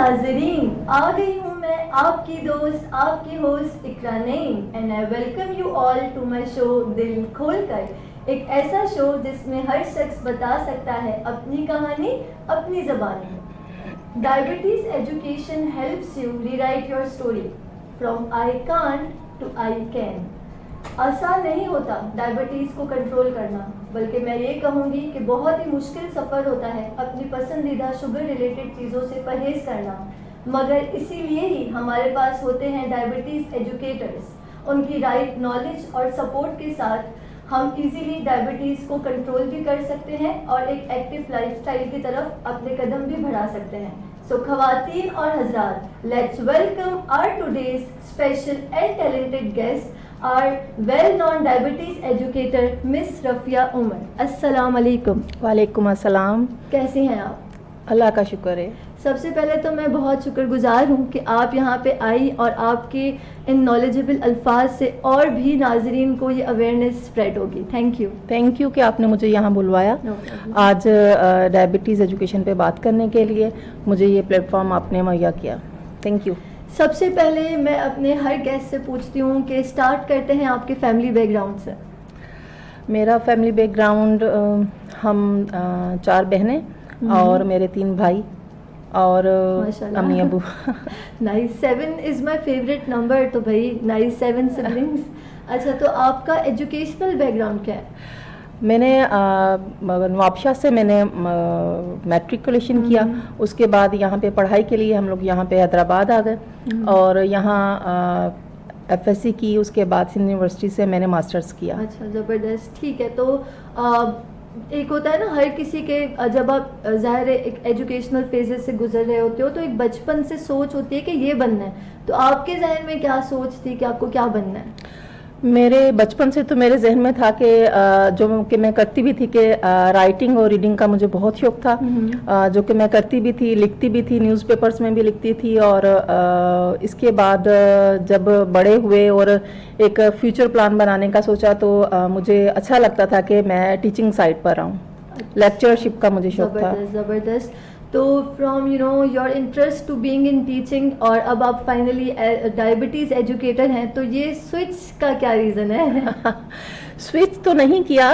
नाजरीन, आ गई हूँ मैं आपकी दोस्त आपकी host Iqra Naeem and I welcome you all to my show दिल खोलकर, एक ऐसा शो जिसमें हर शख्स बता सकता है अपनी कहानी अपनी ज़बान में। Diabetes education helps you rewrite your story from I can't to I can. आसान नहीं होता डायबिटीज़ को कंट्रोल करना, बल्कि मैं ये कहूँगी कि बहुत ही मुश्किल सफ़र होता है अपनी पसंदीदा शुगर रिलेटेड चीज़ों से परहेज़ करना। मगर इसीलिए ही हमारे पास होते हैं डायबिटीज़ एजुकेटर्स। उनकी राइट नॉलेज और सपोर्ट के साथ हम इजीली डायबिटीज़ को कंट्रोल भी कर सकते हैं और एक एक्टिव लाइफस्टाइल की तरफ अपने कदम भी बढ़ा सकते हैं। सो ख़वातीन और हज़रात, let's welcome our today's special and talented guest, our well-known diabetes educator miss Rafia Umar. अस्सलाम वालेकुम। वालेकुम अस्सलाम। कैसी हैं आप? अल्लाह का शुक्र है। सबसे पहले तो मैं बहुत शुक्रगुजार हूँ कि आप यहाँ पे आई और आपके इन नॉलेजेबल अल्फाज से और भी नाजरीन को ये अवेयरनेस स्प्रेड होगी। थैंक यू कि आपने मुझे यहाँ बुलवाया। आज डायबिटीज़ एजुकेशन पे बात करने के लिए मुझे ये प्लेटफॉर्म आपने मुहैया किया। Thank you. सबसे पहले मैं अपने हर गेस्ट से पूछती हूँ कि स्टार्ट करते हैं आपके फैमिली बैकग्राउंड से। मेरा फैमिली बैकग्राउंड, हम 4 बहनें और मेरे 3 भाई और अम्मी Abu. Nice, 7 is my favourite number. तो भाई नाइस, 7 सिबलिंग्स। अच्छा, तो आपका एजुकेशनल बैकग्राउंड क्या है? मैंने नवाबशाह से मैंने मैट्रिकुलेशन किया। उसके बाद यहाँ पे पढ़ाई के लिए हम लोग यहाँ पे हैदराबाद आ गए और यहाँ एफएससी की। उसके बाद सिंध यूनिवर्सिटी से मैंने मास्टर्स किया। अच्छा, ज़बरदस्त। ठीक है, तो एक होता है ना हर किसी के, जब आप ज़ाहिर है एक एजुकेशनल फेजेस से गुजर रहे होते हो तो एक बचपन से सोच होती है कि ये बनना है। तो आपके जहन में क्या सोच थी कि आपको क्या बनना है? मेरे बचपन से तो मेरे जहन में था कि जो कि मैं करती भी थी कि राइटिंग और रीडिंग का मुझे बहुत शौक था, जो कि मैं करती भी थी, लिखती भी थी, न्यूज़पेपर्स में भी लिखती थी। और इसके बाद जब बड़े हुए और एक फ्यूचर प्लान बनाने का सोचा तो मुझे अच्छा लगता था कि मैं टीचिंग साइड पर आऊँ। लेक्चरशिप का मुझे शौक था। ज़बरदस्त। तो from your interest to being in teaching और अब आप फाइनली डायबिटीज़ एजुकेटर हैं, तो ये स्विच का क्या रीज़न है? स्विच तो नहीं किया,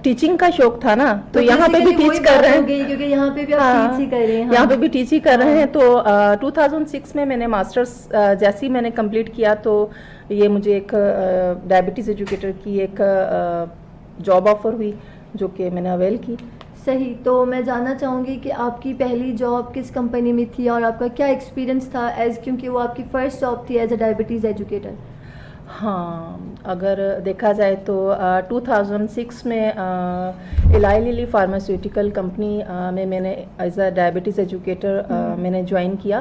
टीचिंग का शौक था ना, तो यहाँ पे भी टीच कर रहे हैं क्योंकि यहाँ पे भी आप टीच ही कर रहे हैं। यहाँ पे भी टीच ही कर रहे हैं। तो 2006 में मैंने मास्टर्स जैसे ही मैंने कंप्लीट किया तो ये मुझे एक डायबिटीज़ एजुकेटर की एक जॉब ऑफर हुई जो कि मैंने अवेल की। सही। तो मैं जानना चाहूँगी कि आपकी पहली जॉब किस कंपनी में थी और आपका क्या एक्सपीरियंस था क्योंकि वो आपकी फ़र्स्ट जॉब थी एज अ डायबिटीज़ एजुकेटर। हाँ, अगर देखा जाए तो 2006 में इलाई लिली फार्मास्यूटिकल कंपनी में मैंने एज अ डायबिटीज़ एजुकेटर मैंने ज्वाइन किया।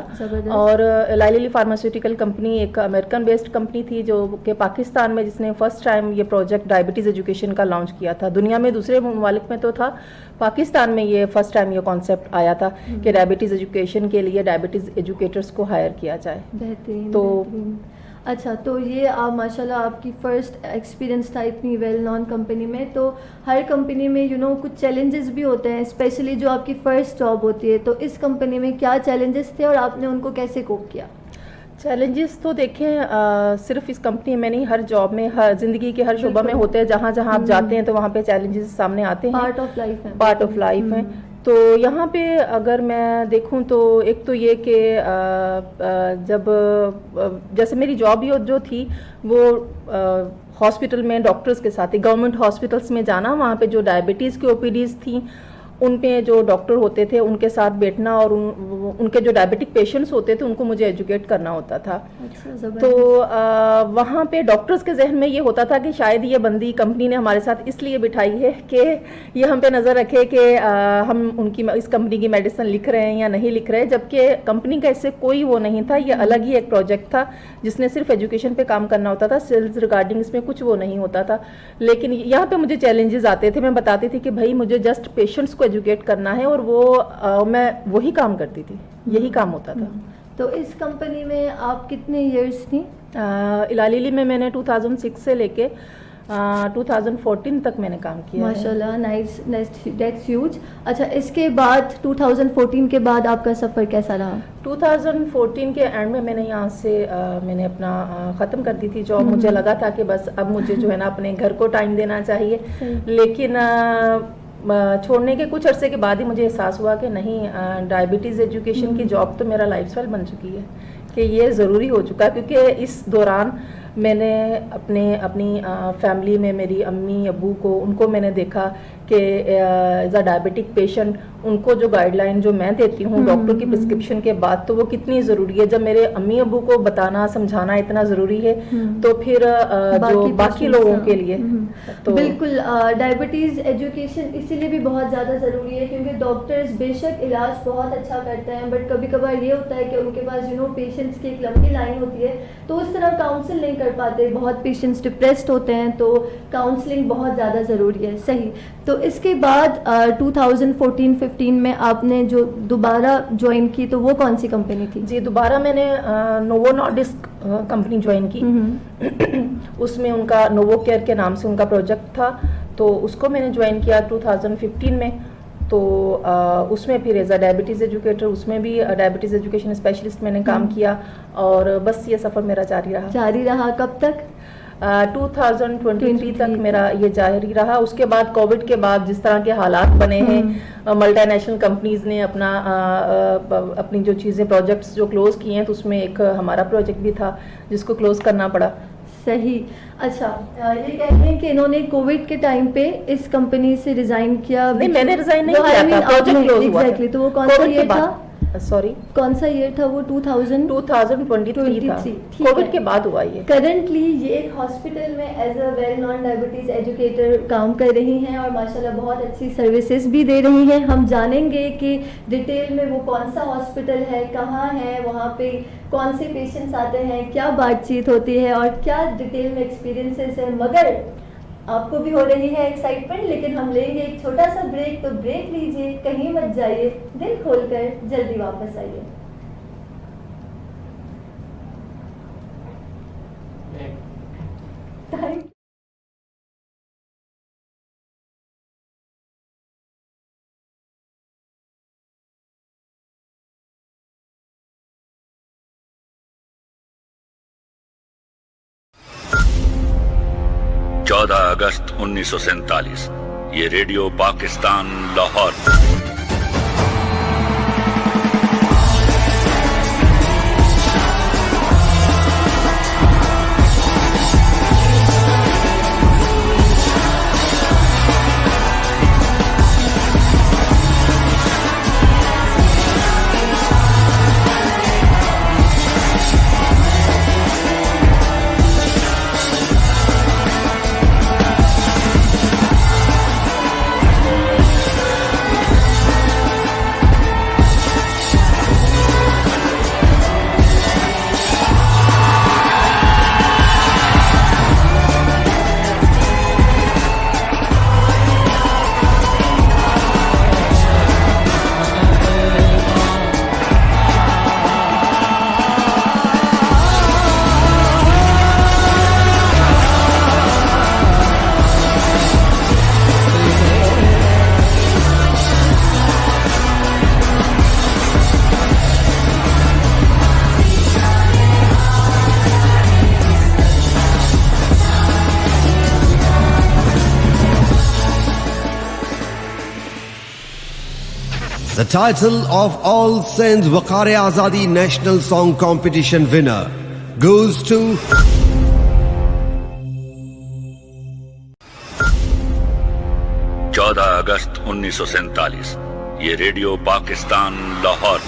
और इलाई लिली फार्मास्यूटिकल कंपनी एक अमेरिकन बेस्ड कंपनी थी जो कि पाकिस्तान में, जिसने फर्स्ट टाइम ये प्रोजेक्ट डायबिटीज़ एजुकेशन का लॉन्च किया था। दुनिया में दूसरे ममालिक में तो था, पाकिस्तान में ये फर्स्ट टाइम ये कॉन्सेप्ट आया था कि डायबिटीज़ एजुकेशन के लिए डायबिटीज़ एजुकेटर्स को हायर किया जाए। बेहतरीन। तो अच्छा, तो ये आप माशाल्लाह आपकी फ़र्स्ट एक्सपीरियंस था इतनी वेल नॉन कंपनी में। तो हर कंपनी में कुछ चैलेंजेस भी होते हैं, स्पेशली जो आपकी फ़र्स्ट जॉब होती है। तो इस कंपनी में क्या चैलेंजेस थे और आपने उनको कैसे कोप किया? चैलेंजेस तो देखें सिर्फ इस कंपनी में नहीं, हर जॉब में, हर ज़िंदगी के हर शोबा में होते हैं। जहाँ जहाँ आप जाते हैं तो वहाँ पे चैलेंजेस सामने आते हैं। पार्ट ऑफ लाइफ है। पार्ट ऑफ लाइफ है। तो यहाँ पे अगर मैं देखूँ तो एक तो ये कि जब जैसे मेरी जॉब जो थी वो हॉस्पिटल में डॉक्टर्स के साथ ही, गवर्नमेंट हॉस्पिटल्स में जाना, वहाँ पे जो डायबिटीज़ की ओपीडीज़ थी उन पे जो डॉक्टर होते थे उनके साथ बैठना और उनके जो डायबिटिक पेशेंट्स होते थे उनको मुझे एजुकेट करना होता था। अच्छा, तो वहाँ पे डॉक्टर्स के जहन में ये होता था कि शायद ये बंदी कंपनी ने हमारे साथ इसलिए बिठाई है कि ये हम पे नज़र रखे कि हम उनकी इस कंपनी की मेडिसिन लिख रहे हैं या नहीं लिख रहे हैं, जबकि कंपनी का इससे कोई वो नहीं था। ये अलग ही एक प्रोजेक्ट था जिसने सिर्फ एजुकेशन पे काम करना होता था, सेल्स रिगार्डिंग इसमें कुछ वो नहीं होता था। लेकिन यहाँ पे मुझे चैलेंजेस आते थे। मैं बताती थी कि भाई मुझे जस्ट पेशेंट्स को एजुकेट करना है और वो मैं वही काम करती थी, यही काम होता था। तो इस कंपनी में आप कितने इयर्स थी? इलालीली में मैंने 2006 से लेके 2014 तक मैंने काम किया है। माशाल्लाह, नाइस, दैट्स ह्यूज। अच्छा, इसके बाद 2014 के बाद आपका सफ़र कैसा रहा? 2014 के एंड में मैंने यहाँ से मैंने अपना ख़त्म कर दी थी जॉब। मुझे लगा था कि बस अब मुझे जो है ना अपने घर को टाइम देना चाहिए, लेकिन छोड़ने के कुछ अरसे के बाद ही मुझे एहसास हुआ कि नहीं, डायबिटीज़ एजुकेशन की जॉब तो मेरा लाइफस्टाइल बन चुकी है, कि ये ज़रूरी हो चुका है। क्योंकि इस दौरान मैंने अपनी फैमिली में मेरी अम्मी अब्बू को, उनको मैंने देखा कि एज अ डायबिटिक पेशेंट उनको जो गाइडलाइन जो मैं देती हूँ डॉक्टर की प्रिस्क्रिप्शन के बाद, तो वो कितनी ज़रूरी है। जब मेरे अम्मी अब्बू को बताना समझाना इतना ज़रूरी है, तो फिर जो बाकी लोगों के लिए तो बिल्कुल, डायबिटीज़ एजुकेशन इसीलिए भी बहुत ज़्यादा ज़रूरी है क्योंकि डॉक्टर्स बेशक इलाज बहुत अच्छा करते हैं, बट कभी कभार ये होता है कि उनके पास पेशेंट्स की एक लंबी लाइन होती है, तो उस तरह काउंसिल नहीं कर पाते। बहुत पेशेंट्स डिप्रेस्ड होते हैं, तो काउंसलिंग बहुत ज़्यादा ज़रूरी है। सही। तो इसके बाद 2014-15 में आपने जो दोबारा ज्वाइन की, तो वो कौन सी कंपनी थी? जी, दोबारा मैंने नोवो नॉर्डिस्क कंपनी ज्वाइन की। उसमें उनका नोवो केयर के नाम से उनका प्रोजेक्ट था, तो उसको मैंने ज्वाइन किया 2015 में। तो उसमें फिर एज अ डायबिटीज़ एजुकेटर, उसमें भी डायबिटीज़ एजुकेशन स्पेशलिस्ट मैंने काम किया, और बस ये सफ़र मेरा जारी रहा। कब तक? 2023 तक मेरा ये जारी रहा। उसके बाद कोविड के बाद जिस तरह के हालात बने हैं, मल्टीनेशनल कंपनीज ने अपनी जो चीज़ें प्रोजेक्ट्स जो क्लोज किए हैं, तो उसमें एक हमारा प्रोजेक्ट भी था जिसको क्लोज करना पड़ा। सही। अच्छा, ये कहते हैं कि इन्होंने कोविड के टाइम पे इस कंपनी से रिजाइन किया? नहीं, मैंने रिजाइन नहीं किया था, प्रोजेक्ट क्लोज हुआ। एग्जैक्टली। तो वो कौन सा ईयर था? सॉरी, कौन सा ईयर था वो? 2023 था। कोविड के बाद हुआ ये। करंटली ये एक हॉस्पिटल में as a well known diabetes educator काम कर रही हैं और माशाल्लाह बहुत अच्छी सर्विसेज भी दे रही हैं। हम जानेंगे कि डिटेल में वो कौन सा हॉस्पिटल है, कहाँ है, वहाँ पे कौन से पेशेंट्स आते हैं, क्या बातचीत होती है और क्या डिटेल में एक्सपीरियंसेस है। मगर आपको भी हो रही है एक्साइटमेंट, लेकिन हम लेंगे एक छोटा सा ब्रेक, तो ब्रेक लीजिए, कहीं मत जाइए, दिल खोलकर जल्दी वापस आइए। थैंक 14 अगस्त 1947 ये radio Pakistan Lahore. The title of All Saints Waqar-e-Azadi National Song Competition winner goes to अगस्त 1947 ये radio Pakistan Lahore.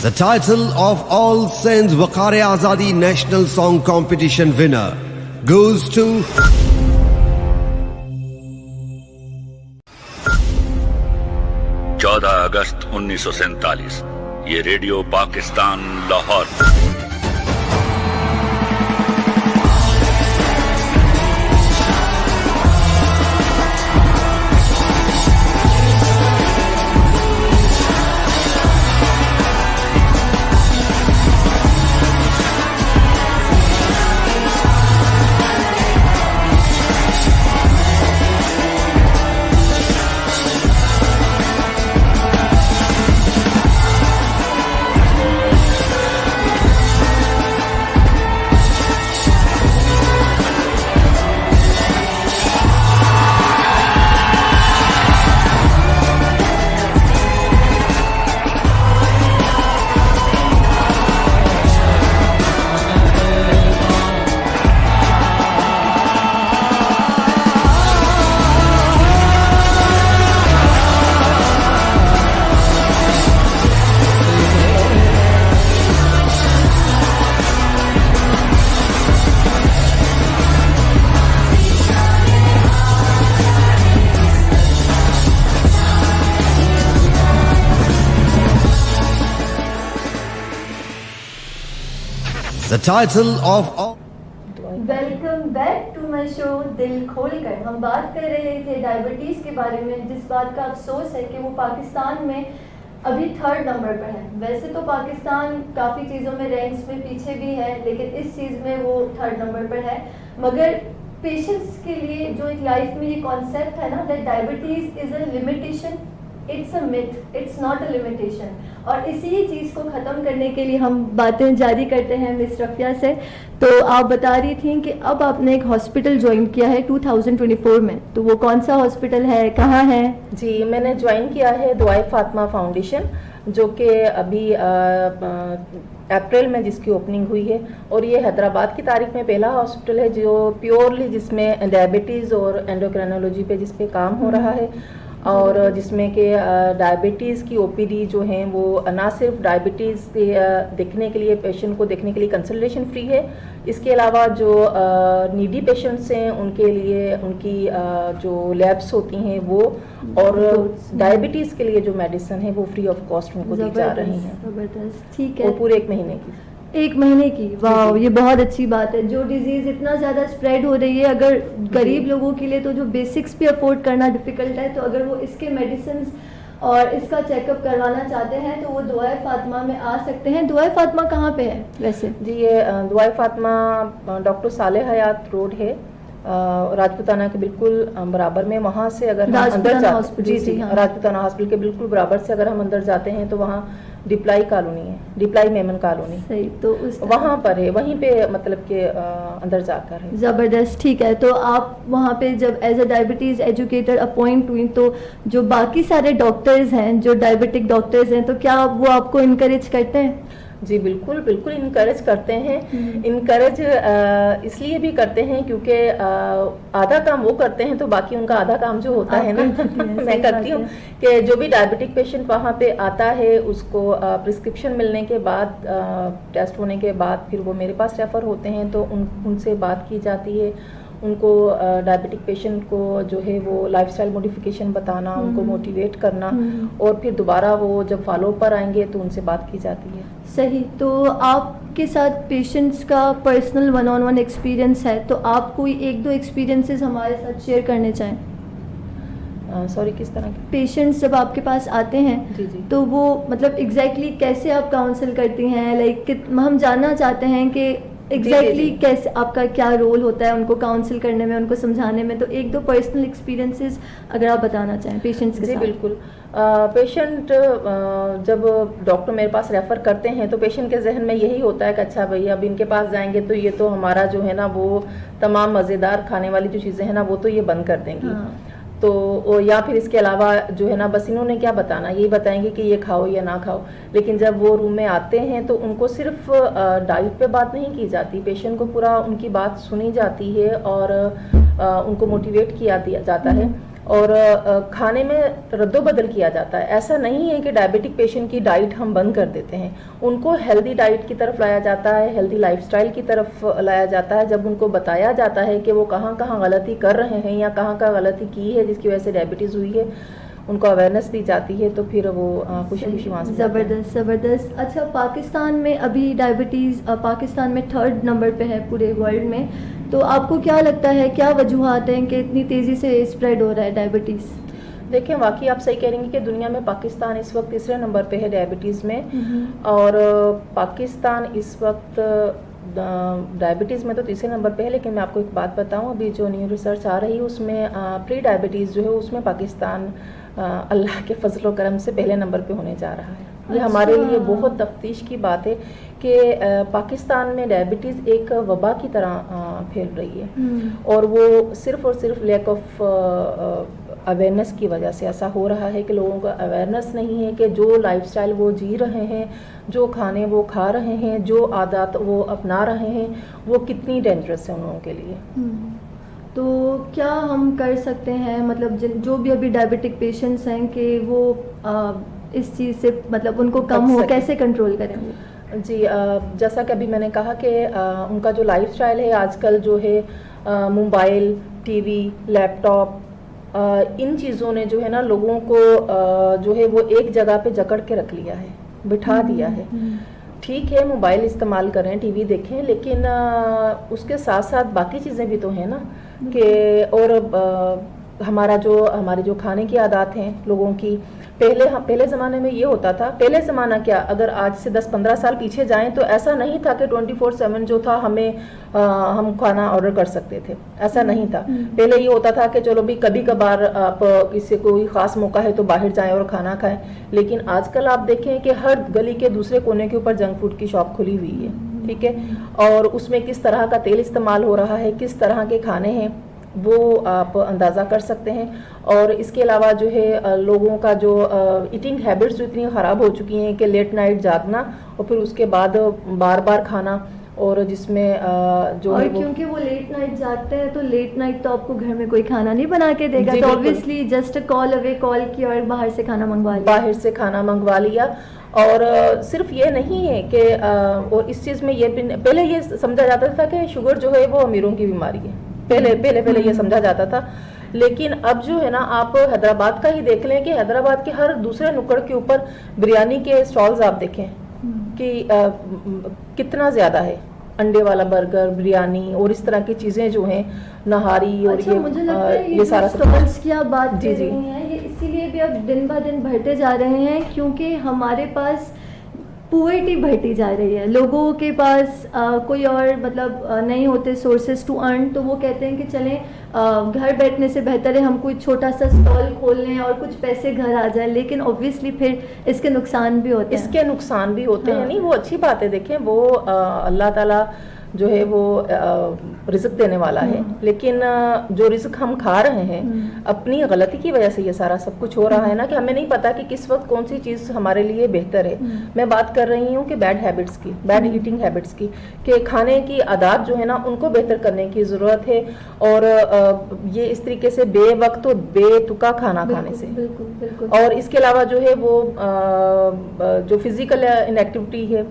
The title of All Saints Waqar Azadi National Song Competition winner goes to 14 अगस्त 1947 ये radio Pakistan Lahore. the title of all welcome back to my show दिल खोल कर। हम बात कर रहे थे डायबिटीज़ के बारे में, जिस बात का अफसोस है कि वो पाकिस्तान में अभी 3rd नंबर पर है। वैसे तो पाकिस्तान काफ़ी चीज़ों में रैंक्स में पीछे भी है, लेकिन इस चीज़ में वो 3rd नंबर पर है। मगर पेशेंट्स के लिए जो एक लाइफ में ये कॉन्सेप्ट है ना, that diabetes is a limitation, it's a myth, it's not a limitation. और इसी चीज़ को ख़त्म करने के लिए हम बातें जारी करते हैं मिस रफ़िया से। तो आप बता रही थी कि अब आपने एक हॉस्पिटल ज्वाइन किया है 2024 में, तो वो कौन सा हॉस्पिटल है, कहाँ है? जी, मैंने ज्वाइन किया है दुआए फातिमा फाउंडेशन, जो कि अभी अप्रैल में जिसकी ओपनिंग हुई है। और ये हैदराबाद की तारीख में पहला हॉस्पिटल है जो प्योरली जिसमें डायबिटीज़ और एंडोक्राइनोलॉजी पे जिस पे काम हो रहा है, और जिसमें कि डायबिटीज़ की ओपीडी जो हैं वो ना सिर्फ डायबिटीज़ देखने के लिए, पेशेंट को देखने के लिए कंसल्टेशन फ्री है, इसके अलावा जो नीडी पेशेंट्स हैं उनके लिए उनकी जो लैब्स होती हैं वो, और डायबिटीज़ के लिए जो मेडिसिन है वो फ्री ऑफ कॉस्ट उनको दी जा रही हैं। ज़बरदस्त, ठीक है। वो पूरे 1 महीने की। 1 महीने की, वाह, ये बहुत अच्छी बात है। जो डिजीज़ इतना ज़्यादा स्प्रेड हो रही है, अगर गरीब लोगों के लिए तो जो बेसिक्स भी अफोर्ड करना डिफ़िकल्ट है, तो अगर वो इसके मेडिसिन और इसका चेकअप करवाना चाहते हैं तो वो दुआए फातिमा में आ सकते हैं। दुआए फातिमा कहाँ पे है वैसे? जी, ये दुआए फातिमा डॉक्टर सालेह हयात रोड है, राजपुताना के बिल्कुल बराबर में। वहाँ से अगर हम अंदर जाते, जी, राजपुताना हॉस्पिटल के बिल्कुल बराबर से अगर हम अंदर जाते हैं तो वहाँ डिप्लाई कॉलोनी है, डिप्लाई मेमन कॉलोनी। सही, तो उस वहाँ पर है, वहीं पे मतलब के अंदर जाकर है। ज़बरदस्त, ठीक है। तो आप वहाँ पे जब as a diabetes educator appoint हुई, तो जो बाकी सारे डॉक्टर्स हैं, जो डायबिटिक डॉक्टर्स हैं, तो क्या वो आपको इनकरेज करते हैं? जी बिल्कुल बिल्कुल इनकरेज करते हैं। इनकरेज इसलिए भी करते हैं क्योंकि आधा काम वो करते हैं तो बाकी उनका आधा काम जो होता है ना मैं करती हूँ कि जो भी डायबिटिक पेशेंट वहाँ पे आता है उसको प्रिस्क्रिप्शन मिलने के बाद, टेस्ट होने के बाद फिर वो मेरे पास रेफ़र होते हैं, तो उनसे बात की जाती है। उनको डायबिटिक पेशेंट को जो है वो लाइफस्टाइल मॉडिफिकेशन बताना, उनको मोटिवेट करना, और फिर दोबारा वो जब फॉलो पर आएंगे तो उनसे बात की जाती है। सही। तो आपके साथ पेशेंट्स का पर्सनल 1-on-1 एक्सपीरियंस है, तो आप कोई 1-2 एक्सपीरियंसेस हमारे साथ शेयर करने चाहें? सॉरी, किस तरह के पेशेंट्स जब आपके पास आते हैं? जी जी। तो वो मतलब एग्जैक्टली कैसे आप काउंसिल करती हैं? लाइक हम जानना चाहते हैं कि एग्जैक्टली कैसे आपका क्या रोल होता है उनको काउंसिल करने में, उनको समझाने में। तो 1-2 पर्सनल एक्सपीरियंसेस अगर आप बताना चाहें पेशेंट्स के साथ। जी बिल्कुल। पेशेंट जब डॉक्टर मेरे पास रेफ़र करते हैं तो पेशेंट के जहन में यही होता है कि अच्छा भैया अब इनके पास जाएंगे तो ये तो हमारा जो है ना वो तमाम मज़ेदार खाने वाली जो चीज़ें हैं ना वो तो ये बंद कर देंगी। हाँ। तो या फिर इसके अलावा जो है ना बस इन्होंने क्या बताना, यही बताएंगे कि ये खाओ या ना खाओ। लेकिन जब वो रूम में आते हैं तो उनको सिर्फ डाइट पे बात नहीं की जाती, पेशेंट को पूरा उनकी बात सुनी जाती है और उनको मोटिवेट किया जाता है। और खाने में रद्दोबदल किया जाता है। ऐसा नहीं है कि डायबिटिक पेशेंट की डाइट हम बंद कर देते हैं, उनको हेल्दी डाइट की तरफ लाया जाता है, हेल्दी लाइफस्टाइल की तरफ लाया जाता है। जब उनको बताया जाता है कि वो कहाँ कहाँ गलती कर रहे हैं या कहाँ कहाँ गलती की है जिसकी वजह से डायबिटीज़ हुई है, उनको अवेयरनेस दी जाती है, तो फिर वो खुशी खुशी वहाँ से ज़बरदस्त ज़बरदस्त। अच्छा, पाकिस्तान में अभी डायबिटीज़ पाकिस्तान में 3rd नंबर पे है पूरे वर्ल्ड में, तो आपको क्या लगता है, क्या वजूहात हैं कि इतनी तेज़ी से स्प्रेड हो रहा है डायबिटीज़? देखें, वाकई आप सही कह रही हैं कि दुनिया में पाकिस्तान इस वक्त 3रे नंबर पे है डायबिटीज़ में, और पाकिस्तान इस वक्त डायबिटीज़ में तो 3रे नंबर पे है। लेकिन मैं आपको एक बात बताऊं, अभी जो न्यू रिसर्च आ रही है उसमें प्री डायबिटीज़ जो है उसमें पाकिस्तान अल्लाह के फजल करम से पहले नंबर पे होने जा रहा है। ये हमारे लिए बहुत तफ्तीश की बात है कि पाकिस्तान में डायबिटीज़ एक वबा की तरह फैल रही है, और वो सिर्फ़ और सिर्फ लैक ऑफ अवेयरनेस की वजह से ऐसा हो रहा है कि लोगों का अवेयरनेस नहीं है कि जो लाइफस्टाइल वो जी रहे हैं, जो खाने वो खा रहे हैं, जो आदत वो अपना रहे हैं, वो कितनी डेंजरस है उन लोगों के लिए। तो क्या हम कर सकते हैं, मतलब जो भी अभी डायबिटिक पेशेंट्स हैं कि वो इस चीज़ से मतलब उनको कम हो, कैसे कंट्रोल करेंगे? जी, जैसा कि अभी मैंने कहा कि उनका जो लाइफस्टाइल है आजकल जो है मोबाइल, टीवी, लैपटॉप, इन चीज़ों ने जो है ना लोगों को जो है वो एक जगह पे जकड़ के रख लिया है, बिठा दिया है। ठीक है, मोबाइल इस्तेमाल करें, टीवी देखें, लेकिन उसके साथ साथ बाकी चीज़ें भी तो हैं ना कि, और हमारी जो खाने की आदत हैं लोगों की, पहले ज़माने में ये होता था, पहले ज़माना क्या, अगर आज से 10-15 साल पीछे जाएं तो ऐसा नहीं था कि 24/7 जो था हम खाना ऑर्डर कर सकते थे, ऐसा नहीं था। पहले ये होता था कि चलो भी कभी कभार आप किसी कोई ख़ास मौका है तो बाहर जाएं और खाना खाएं, लेकिन आजकल आप देखें कि हर गली के दूसरे कोने के ऊपर जंक फूड की शॉप खुली हुई है, ठीक है, और उसमें किस तरह का तेल इस्तेमाल हो रहा है, किस तरह के खाने हैं, वो आप अंदाज़ा कर सकते हैं। और इसके अलावा जो है लोगों का जो ईटिंग हैबिट्स जो इतनी ख़राब हो चुकी हैं कि लेट नाइट जागना और फिर उसके बाद बार बार खाना, और जिसमें जो और क्योंकि वो लेट नाइट जागते हैं तो लेट नाइट तो आपको घर में कोई खाना नहीं बना के देगा, तो obviously just call away call की और बाहर से खाना मंगवा लिया। और सिर्फ ये नहीं है कि और इस चीज़ में ये पहले ये समझा जाता था कि शुगर जो है वो अमीरों की बीमारी है, पहले ये समझा जाता था, लेकिन अब जो है ना आप हैदराबाद का ही देख लें कि हैदराबाद के हर दूसरे नुक्कड़ के ऊपर बिरयानी के स्टॉल्स आप देखें कि कितना ज़्यादा है, अंडे वाला बर्गर, बिरयानी और इस तरह की चीज़ें जो हैं, नहारी और अच्छा, मुझे लगता है ये सारा स्टॉल्स की आप बात कर रही हैं, ये इसीलिए भी अब दिन ब दिन बढ़ते जा रहे हैं क्योंकि हमारे पास पुअर्टी बढ़ती जा रही है, लोगों के पास कोई और मतलब नहीं होते सोर्सेज टू अर्न, तो वो कहते हैं कि चलें घर बैठने से बेहतर है हम कोई छोटा सा स्टॉल खोल लें और कुछ पैसे घर आ जाए, लेकिन ऑब्वियसली फिर इसके नुकसान भी होते हैं। नहीं, वो अच्छी बात है, देखें वो अल्लाह ताला जो है वो रिज़्क देने वाला है, लेकिन जो रिज़्क हम खा रहे हैं अपनी गलती की वजह से ये सारा सब कुछ हो रहा है ना, कि हमें नहीं पता कि किस वक्त कौन सी चीज़ हमारे लिए बेहतर है। मैं बात कर रही हूँ कि बैड हैबिट्स की, बैड ईटिंग हैबिट्स की, कि खाने की आदत जो है ना उनको बेहतर करने की ज़रूरत है, और ये इस तरीके से बेवक्त और बेतुका खाना खाने से। बिल्कुल। और इसके अलावा जो है वो जो फिजिकल इनएक्टिविटी है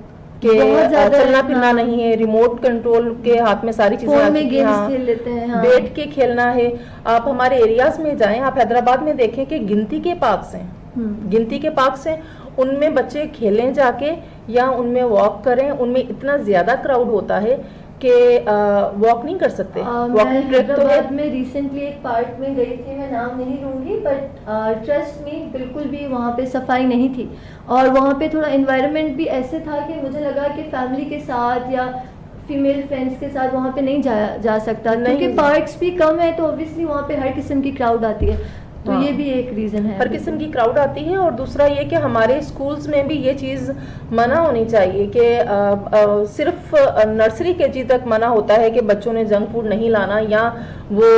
कि चलना फिरना नहीं है, रिमोट कंट्रोल के हाथ में सारी चीजें आ चुकी हैं, खेल लेते हैं, हाँ। बैठ के खेलना है। आप हमारे एरियाज में जाएं, आप हैदराबाद में देखें कि गिनती के पार्क्स हैं, उनमें बच्चे खेलें जाके या उनमें वॉक करें, उनमें इतना ज्यादा क्राउड होता है कि वॉक नहीं कर सकते। मैं हैदराबाद में रिसेंटली एक पार्क में गई थी, मैं नाम नहीं लूँगी, बट ट्रस्ट में बिल्कुल भी वहाँ पे सफाई नहीं थी, और वहाँ पे थोड़ा एनवायरनमेंट भी ऐसे था कि मुझे लगा कि फैमिली के साथ या फीमेल फ्रेंड्स के साथ वहाँ पे नहीं जा सकता, क्योंकि पार्क्स भी कम है, तो ऑब्वियसली वहाँ पे हर किस्म की क्राउड आती है, तो ये भी एक रीज़न है, हर किस्म की क्राउड आती है। और दूसरा ये कि हमारे स्कूल्स में भी ये चीज़ मना होनी चाहिए कि सिर्फ नर्सरी केजी तक मना होता है कि बच्चों ने जंक फूड नहीं लाना या वो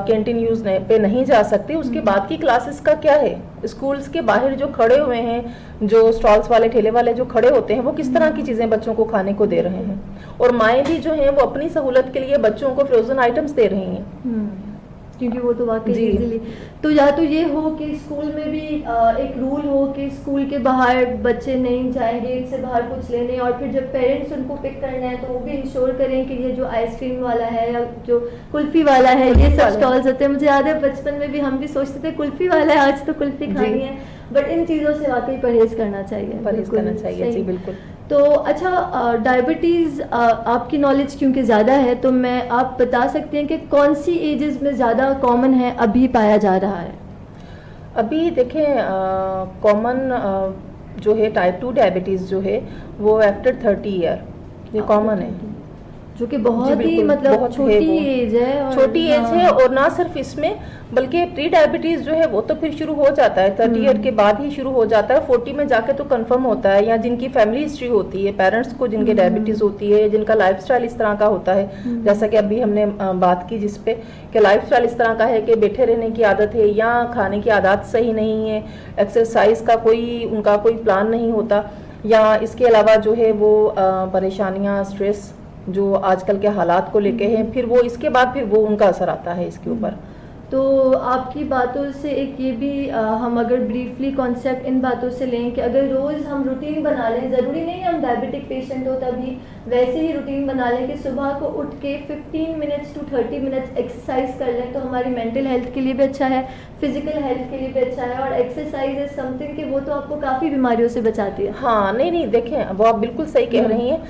कैंटीन यूज़ पे नहीं जा सकते। उसके बाद की क्लासेस का क्या है? स्कूल्स के बाहर जो खड़े हुए हैं, जो स्टॉल्स वाले, ठेले वाले जो खड़े होते हैं, वो किस तरह की चीज़ें बच्चों को खाने को दे रहे हैं, और माएँ भी जो हैं वो अपनी सहूलत के लिए बच्चों को फ्रोजन आइटम्स दे रही हैं। क्योंकि वो तो वाकई जी। इजीली, तो या तो ये हो कि स्कूल में भी एक रूल हो कि स्कूल के बाहर बच्चे नहीं जाएंगे गेट से बाहर कुछ लेने, और फिर जब पेरेंट्स उनको पिक करना है तो वो भी इंश्योर करें कि ये जो आइसक्रीम वाला है या जो कुल्फी वाला है, ये सब स्टॉल्स होते हैं। मुझे याद है बचपन में भी हम भी सोचते थे कुल्फी वाला है आज तो कुल्फी खानी है, बट इन चीज़ों से वाकई परहेज करना चाहिए। परहेज करना चाहिए जी, बिल्कुल। तो अच्छा, डायबिटीज़ आपकी नॉलेज क्योंकि ज़्यादा है तो मैं आप बता सकते हैं कि कौन सी एजेस में ज़्यादा कॉमन है, अभी पाया जा रहा है? अभी देखें कॉमन जो है टाइप 2 डायबिटीज़ जो है वो आफ्टर 30 ईयर ये कॉमन है, जो कि बहुत ही मतलब छोटी एज है, छोटी एज है। और ना सिर्फ इसमें बल्कि प्री डायबिटीज जो है वो तो फिर शुरू हो जाता है 30 ईयर के बाद ही शुरू हो जाता है, 40 में जाके तो कंफर्म होता है, या जिनकी फैमिली हिस्ट्री होती है, पेरेंट्स को जिनके डायबिटीज होती है, जिनका लाइफस्टाइल इस तरह का होता है, जैसा कि अभी हमने बात की जिस पे कि लाइफस्टाइल इस तरह का है कि बैठे रहने की आदत है या खाने की आदत सही नहीं है, एक्सरसाइज का उनका कोई प्लान नहीं होता, या इसके अलावा जो है वो परेशानियाँ, स्ट्रेस जो आजकल के हालात को लेके हैं, फिर वो इसके बाद फिर वो उनका असर आता है इसके ऊपर। तो आपकी बातों से एक ये भी हम अगर ब्रीफली कॉन्सेप्ट इन बातों से लें कि अगर रोज़ हम रूटीन बना लें, ज़रूरी नहीं है हम डायबिटिक पेशेंट हो तभी, वैसे ही रूटीन बना लें कि सुबह को उठ के 15 मिनट्स टू 30 मिनट्स एक्सरसाइज कर लें, तो हमारी मेंटल हेल्थ के लिए भी अच्छा है, फिजिकल हेल्थ के लिए भी अच्छा है, और एक्सरसाइज इज समथिंग कि वो तो आपको काफ़ी बीमारियों से बचाती है। हाँ, नहीं देखें वो आप बिल्कुल सही कह रही हैं,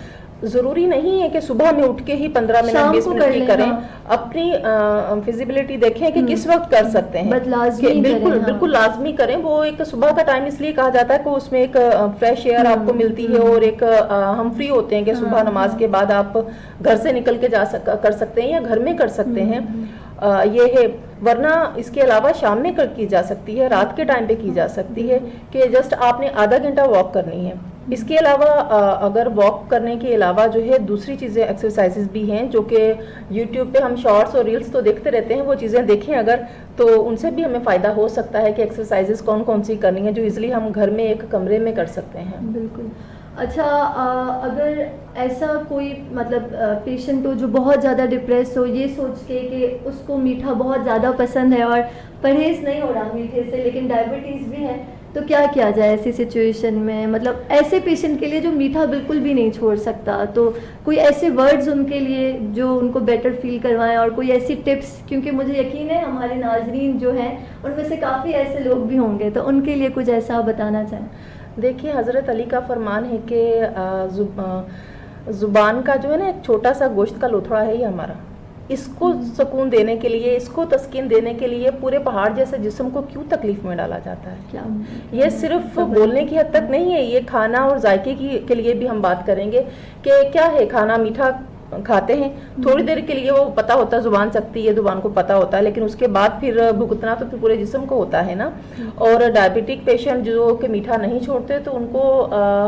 जरूरी नहीं है कि सुबह में उठ के ही 15 मिनट 20 मिनट की करें, अपनी फिजिबिलिटी देखें कि किस वक्त कर सकते हैं, बिल्कुल लाजमी करें। वो एक सुबह का टाइम इसलिए कहा जाता है कि उसमें एक फ्रेश एयर आपको मिलती है, और एक हम फ्री होते हैं कि सुबह नमाज के बाद आप घर से निकल के कर सकते हैं या घर में कर सकते हैं, ये है। वरना इसके अलावा शाम में की जा सकती है, रात के टाइम पे की जा सकती है कि जस्ट आपने आधा घंटा वॉक करनी है। इसके अलावा अगर वॉक करने के अलावा जो है दूसरी चीज़ें एक्सरसाइजेज भी हैं जो कि यूट्यूब पे हम शॉर्ट्स और रील्स तो देखते रहते हैं, वो चीज़ें देखें अगर तो उनसे भी हमें फ़ायदा हो सकता है कि एक्सरसाइजेज कौन कौन सी करनी है जो इजीली हम घर में एक कमरे में कर सकते हैं। बिल्कुल। अच्छा, अगर ऐसा कोई मतलब पेशेंट हो जो बहुत ज़्यादा डिप्रेस हो, ये सोच के कि उसको मीठा बहुत ज़्यादा पसंद है और परहेज़ नहीं हो रहा मीठे से, लेकिन डायबिटीज़ भी है, तो क्या किया जाए ऐसी सिचुएशन में? मतलब ऐसे पेशेंट के लिए जो मीठा बिल्कुल भी नहीं छोड़ सकता, तो कोई ऐसे वर्ड्स उनके लिए जो उनको बेटर फील करवाएं, और कोई ऐसी टिप्स, क्योंकि मुझे यकीन है हमारे नाजरीन जो हैं उनमें से काफ़ी ऐसे लोग भी होंगे, तो उनके लिए कुछ ऐसा बताना चाहें। देखिए, हज़रत अली का फरमान है कि ज़ुबान का जो है ना एक छोटा सा गोश्त का लोथड़ा है ये हमारा, इसको सुकून देने के लिए, इसको तस्कीन देने के लिए पूरे पहाड़ जैसे जिस्म को क्यों तकलीफ में डाला जाता है? ये सिर्फ बोलने की हद तक नहीं है, ये खाना और जायके के लिए भी हम बात करेंगे कि क्या है, खाना मीठा खाते हैं, थोड़ी देर के लिए वो पता होता है, जुबान सकती है, जुबान को पता होता है, लेकिन उसके बाद फिर भुगतना तो फिर पूरे जिस्म को होता है ना। और डायबिटिक पेशेंट जो कि मीठा नहीं छोड़ते तो उनको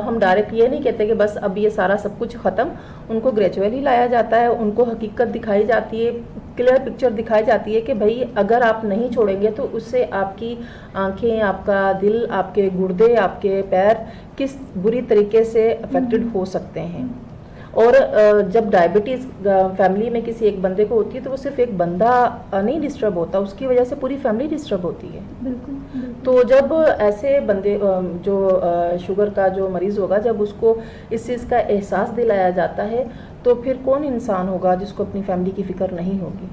हम डायरेक्ट ये नहीं कहते कि बस अब ये सारा सब कुछ ख़त्म, उनको ग्रेजुअली लाया जाता है, उनको हकीकत दिखाई जाती है, क्लियर पिक्चर दिखाई जाती है कि भाई अगर आप नहीं छोड़ेंगे तो उससे आपकी आंखें, आपका दिल, आपके गुर्दे, आपके पैर किस बुरी तरीके से अफेक्टेड हो सकते हैं। और जब डायबिटीज़ फैमिली में किसी एक बंदे को होती है तो वो सिर्फ एक बंदा नहीं डिस्टर्ब होता, उसकी वजह से पूरी फैमिली डिस्टर्ब होती है। बिल्कुल। तो जब ऐसे बंदे जो शुगर का जो मरीज़ होगा, जब उसको इस चीज़ का एहसास दिलाया जाता है तो फिर कौन इंसान होगा जिसको अपनी फैमिली की फ़िक्र नहीं होगी।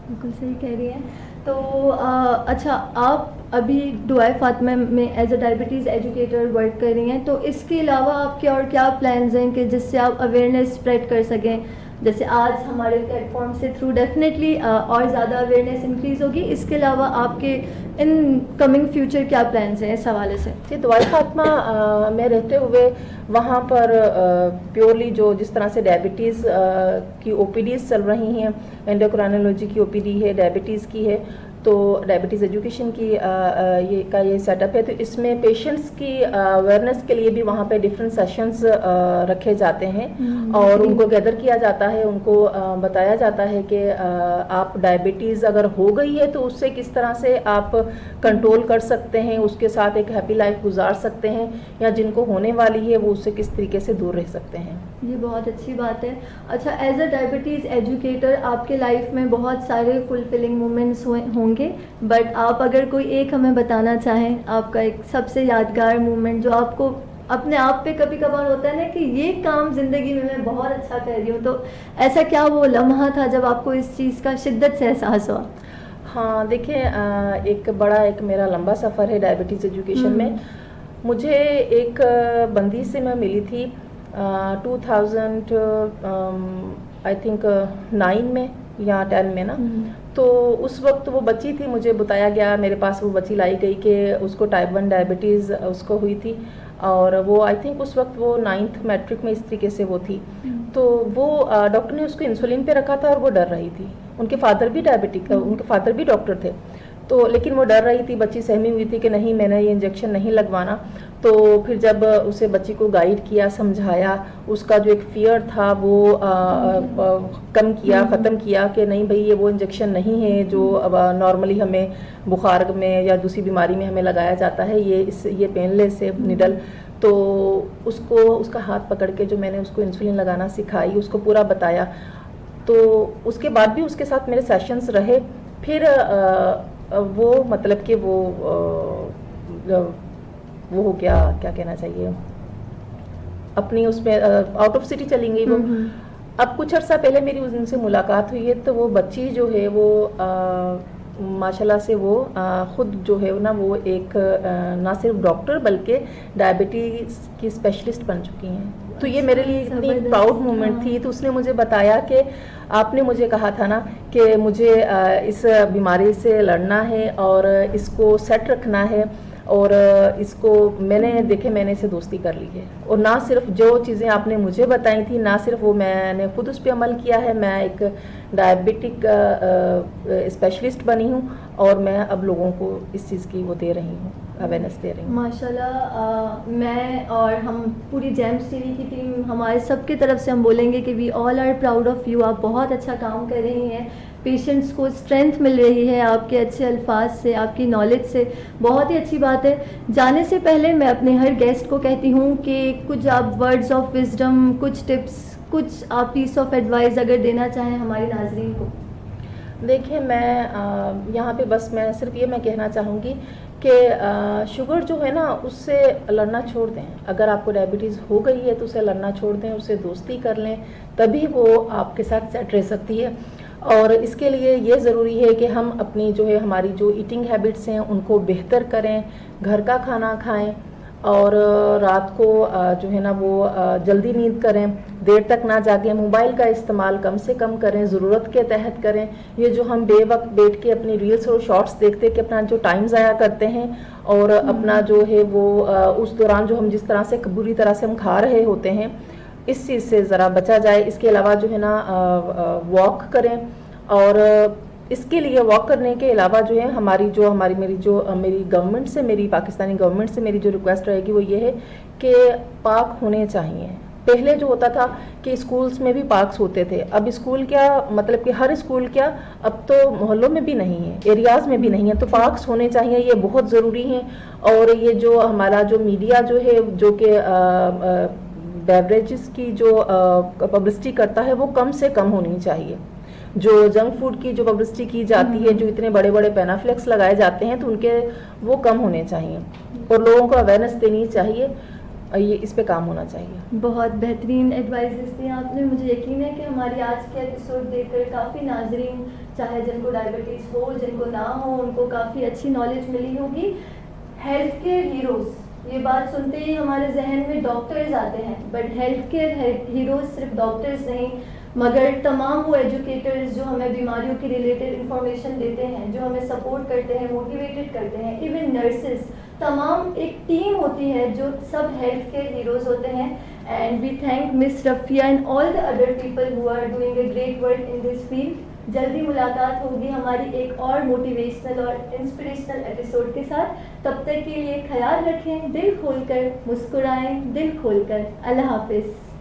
बिल्कुल सही कह रही हैं। तो अच्छा, आप अभी दुआए फातिमा में as a diabetes educator work कर रही हैं, तो इसके अलावा आपके और क्या प्लान्स हैं कि जिससे आप अवेयरनेस स्प्रेड कर सकें? जैसे आज हमारे प्लेटफॉर्म से थ्रू डेफिनेटली और ज़्यादा अवेयरनेस इंक्रीज़ होगी, इसके अलावा आपके इन कमिंग फ्यूचर क्या प्लान्स हैं इस हवाले से? जी, दुआए फातिमा में रहते हुए वहाँ पर प्योरली जो जिस तरह से डायबिटीज़ की ओपीडीज़ चल रही हैं, एंडोक्राइनोलॉजी की ओपीडी है, डायबिटीज़ की है, तो डायबिटीज़ एजुकेशन की ये सेटअप है। तो इसमें पेशेंट्स की अवेयरनेस के लिए भी वहाँ पे डिफरेंट सेशंस रखे जाते हैं और उनको गैदर किया जाता है, उनको बताया जाता है कि आप डायबिटीज़ अगर हो गई है तो उससे किस तरह से आप कंट्रोल कर सकते हैं, उसके साथ एक हैप्पी लाइफ गुजार सकते हैं, या जिनको होने वाली है वो उससे किस तरीके से दूर रह सकते हैं। ये बहुत अच्छी बात है। अच्छा, एज अ डायबिटीज़ एजुकेटर आपके लाइफ में बहुत सारे फुलफिलिंग मोमेंट्स होंगे, बट आप अगर कोई एक हमें बताना चाहें, आपका एक सबसे यादगार मोमेंट जो आपको अपने आप पे कभी कभार होता है ना कि ये काम ज़िंदगी में मैं बहुत अच्छा कर रही हूँ, तो ऐसा क्या वो लम्हा था जब आपको इस चीज़ का शिद्दत से एहसास हुआ? हाँ, देखिए, एक मेरा लंबा सफ़र है डायबिटीज़ एजुकेशन में। मुझे एक बंदी से मैं मिली थी 2000 आई थिंक 9 में या 10 में ना। तो उस वक्त वो बच्ची थी, मुझे बताया गया, मेरे पास वो बच्ची लाई गई कि उसको टाइप 1 डायबिटीज़ उसको हुई थी, और वो आई थिंक उस वक्त वो 9th मैट्रिक में इस तरीके से वो थी। तो वो डॉक्टर ने उसको इंसुलिन पे रखा था और वो डर रही थी। उनके फादर भी डायबिटिक, उनके फादर भी डॉक्टर थे, तो लेकिन वो डर रही थी, बच्ची सहमी हुई थी कि नहीं, मैंने ये इंजेक्शन नहीं लगवाना। तो फिर जब उसे बच्ची को गाइड किया, समझाया, उसका जो एक फियर था वो कम किया, ख़त्म किया कि नहीं भाई, ये वो इंजेक्शन नहीं है जो अब नॉर्मली हमें बुखार में या दूसरी बीमारी में हमें लगाया जाता है, ये पेनलेस है निडल। तो उसको उसका हाथ पकड़ के जो मैंने उसको इंसुलिन लगाना सिखाई, उसको पूरा बताया। तो उसके बाद भी उसके साथ मेरे सेशंस रहे। फिर वो मतलब कि वो हो गया, क्या कहना चाहिए, अपनी उसमें आउट ऑफ सिटी चली गई वो। अब कुछ अर्सा पहले मेरी उनसे मुलाकात हुई है, तो वो बच्ची जो है वो माशाल्लाह से वो ख़ुद जो है ना वो एक ना सिर्फ डॉक्टर बल्कि डायबिटीज़ की स्पेशलिस्ट बन चुकी हैं। तो ये मेरे लिए इतनी प्राउड मोमेंट थी। तो उसने मुझे बताया कि आपने मुझे कहा था ना कि मुझे इस बीमारी से लड़ना है और इसको सेट रखना है, और इसको मैंने इसे दोस्ती कर ली है। और ना सिर्फ जो चीज़ें आपने मुझे बताई थी, ना सिर्फ वो मैंने खुद उस पर अमल किया है, मैं एक डायबिटिक स्पेशलिस्ट बनी हूँ और मैं अब लोगों को इस चीज़ की वो दे रही हूँ, अवेयरनेस दे रही हूँ। माशाल्लाह, मैं और हम पूरी जेम्स टीवी की टीम, हमारे सबकी तरफ से हम बोलेंगे कि we all are proud of you. आप बहुत अच्छा काम कर रही हैं, पेशेंट्स को स्ट्रेंथ मिल रही है आपके अच्छे अल्फाज से, आपकी नॉलेज से, बहुत ही अच्छी बात है। जाने से पहले मैं अपने हर गेस्ट को कहती हूँ कि कुछ आप वर्ड्स ऑफ विजडम, कुछ टिप्स, कुछ आप पीस ऑफ एडवाइस अगर देना चाहें हमारे नाजरीन को। देखिए, मैं यहाँ पे बस मैं सिर्फ ये मैं कहना चाहूँगी कि शुगर जो है ना उससे लड़ना छोड़ दें। अगर आपको डायबिटीज़ हो गई है तो उसे लड़ना छोड़ दें, उससे दोस्ती कर लें, तभी वो आपके साथ सेट रह सकती है। और इसके लिए ये ज़रूरी है कि हम अपनी जो है हमारी जो ईटिंग हैबिट्स हैं उनको बेहतर करें, घर का खाना खाएं, और रात को जो है ना वो जल्दी नींद करें, देर तक ना जागें, मोबाइल का इस्तेमाल कम से कम करें, ज़रूरत के तहत करें। ये जो हम बेवक्त बैठ के अपनी रील्स और शॉर्ट्स देखते कि अपना जो टाइम ज़ाया करते हैं, और अपना जो है वो उस दौरान जो हम जिस तरह से बुरी तरह से हम खा रहे होते हैं, इस चीज़ से ज़रा बचा जाए। इसके अलावा जो है ना वॉक करें, और इसके लिए वॉक करने के अलावा जो है मेरी गवर्नमेंट से, मेरी पाकिस्तानी गवर्नमेंट से मेरी जो रिक्वेस्ट रहेगी वो ये है कि पार्क होने चाहिए। पहले जो होता था कि स्कूल्स में भी पार्क्स होते थे, अब स्कूल क्या, मतलब कि हर स्कूल क्या, अब तो मोहल्लों में भी नहीं है, एरियाज़ में भी नहीं है, तो पार्क्स होने चाहिए, ये बहुत ज़रूरी हैं। और ये जो हमारा जो मीडिया जो है जो कि बेवरेजेस की जो पब्लिसिटी करता है वो कम से कम होनी चाहिए। जो जंक फूड की जो पब्लिसिटी की जाती है, जो इतने बड़े बड़े पैनाफ्लेक्स लगाए जाते हैं, तो उनके वो कम होने चाहिए और लोगों को अवेयरनेस देनी चाहिए, ये इस पे काम होना चाहिए। बहुत बेहतरीन एडवाइजेस दी आपने। मुझे यकीन है कि हमारी आज के एपिसोड देखकर काफ़ी नाजरीन, चाहे जिनको डायबिटीज़ हो जिनको ना हो, उनको काफ़ी अच्छी नॉलेज मिली होगी। हेल्थ केयर हीरोज़, ये बात सुनते ही हमारे जहन में डॉक्टर्स आते हैं, बट हेल्थ केयर हीरोज़ सिर्फ डॉक्टर्स नहीं, मगर तमाम वो एजुकेटर्स जो हमें बीमारियों की रिलेटेड इंफॉर्मेशन देते हैं, जो हमें सपोर्ट करते हैं, मोटिवेटेड करते हैं, इवन नर्सेस, तमाम एक टीम होती है जो सब हेल्थ केयर हीरोज़ होते हैं। And we thank miss Rafia and all the other people who are doing a great work in this field. जल्दी मुलाकात होगी हमारी एक और मोटिवेशनल और इंस्पिरेशनल एपिसोड के साथ। तब तक के लिए ख्याल रखें, दिल खोलकर मुस्कुराएं, दिल खोलकर। अल्लाह हाफिज़।